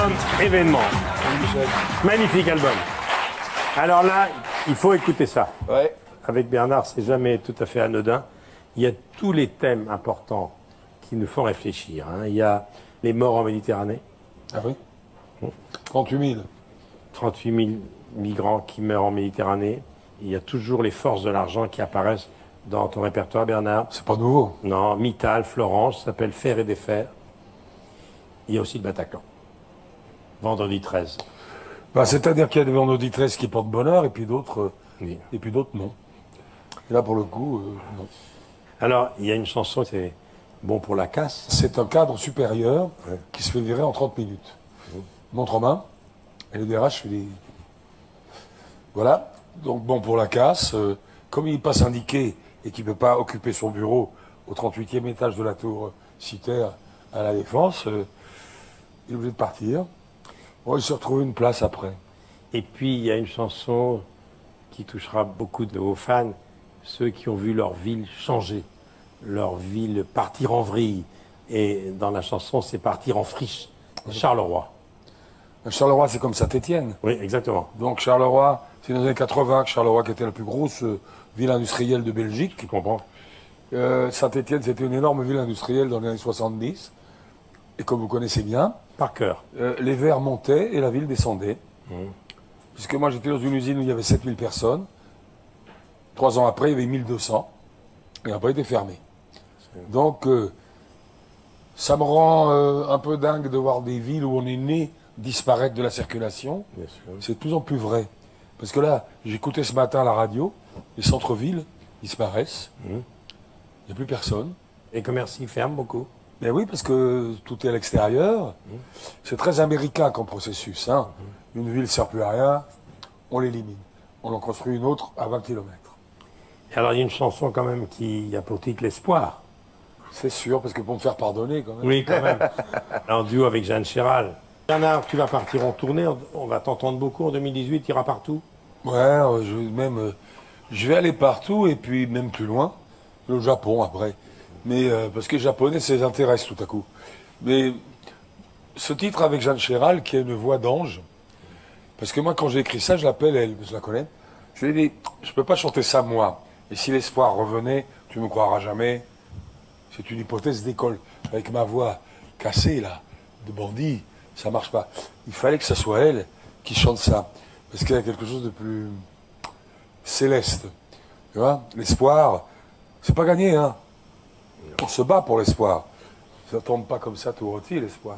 album événement. Magnifique album. Alors là, il faut écouter ça. Ouais. Avec Bernard, c'est jamais tout à fait anodin. Il y a tous les thèmes importants qui nous font réfléchir. Hein. Il y a les morts en Méditerranée. Ah oui 38 000. 38 000 migrants qui meurent en Méditerranée. Il y a toujours les forces de l'argent qui apparaissent dans ton répertoire, Bernard. C'est pas nouveau. Non, Mittal, Florence, ça s'appelle Faire et défaire. Il y a aussi le Bataclan. Vendredi 13. Bah, c'est-à-dire qu'il y a des vendredis 13 qui portent bonheur et puis d'autres Oui. non. Et là, pour le coup, non. Alors, il y a une chanson, c'est Bon pour la casse. C'est un cadre supérieur Ouais. qui se fait virer en 30 minutes. Montre en main, et le DRH fait des... Voilà. Donc, bon pour la casse. Comme il n'est pas syndiqué et qu'il ne peut pas occuper son bureau au 38e étage de la tour Citer à la Défense, il est obligé de partir. Bon, il se retrouve une place après. Et puis, il y a une chanson qui touchera beaucoup de vos fans, ceux qui ont vu leur ville changer, leur ville partir en vrille. Et dans la chanson, c'est partir en friche. Charleroi. Charleroi, c'est comme Saint-Étienne. Oui, exactement. Donc Charleroi, c'est dans les années 80 que Charleroi qui était la plus grosse ville industrielle de Belgique. Tu comprends? Saint-Étienne, c'était une énorme ville industrielle dans les années 70. Et comme vous connaissez bien, Par cœur. les Verts montaient et la ville descendait. Puisque moi, j'étais dans une usine où il y avait 7000 personnes. 3 ans après, il y avait 1200. Et après, il était fermé. Donc, ça me rend un peu dingue de voir des villes où on est né disparaître de la circulation. Bien sûr. C'est de plus en plus vrai. Parce que là, j'écoutais ce matin à la radio, les centres-villes disparaissent. Il n'y a plus personne. Les commerces y ferment beaucoup. Ben oui, parce que tout est à l'extérieur. C'est très américain comme processus. Hein. Une ville ne sert plus à rien, on l'élimine. On en construit une autre à 20 km. Et alors, il y a une chanson quand même qui a pour titre L'espoir. C'est sûr, parce que pour me faire pardonner, quand même. Oui, quand même. En duo avec Jeanne Chéral. Bernard, tu vas partir en tournée. On va t'entendre beaucoup en 2018. Tu iras partout. Ouais, je vais aller partout et puis même plus loin. Le Japon après. Mais parce que les Japonais, ça les intéresse tout à coup. Mais ce titre avec Jeanne Chéral, qui a une voix d'ange, parce que moi, quand j'ai écrit ça, je l'appelle elle, je la connais. Je lui ai dit, je peux pas chanter ça moi. Et si l'espoir revenait, tu me croiras jamais. C'est une hypothèse d'école. Avec ma voix cassée, là, de bandit, ça marche pas. Il fallait que ce soit elle qui chante ça. Parce qu'il y a quelque chose de plus céleste. Tu vois, l'espoir, c'est pas gagné, hein. On se bat pour l'espoir. Ça tombe pas comme ça tout rôti, l'espoir.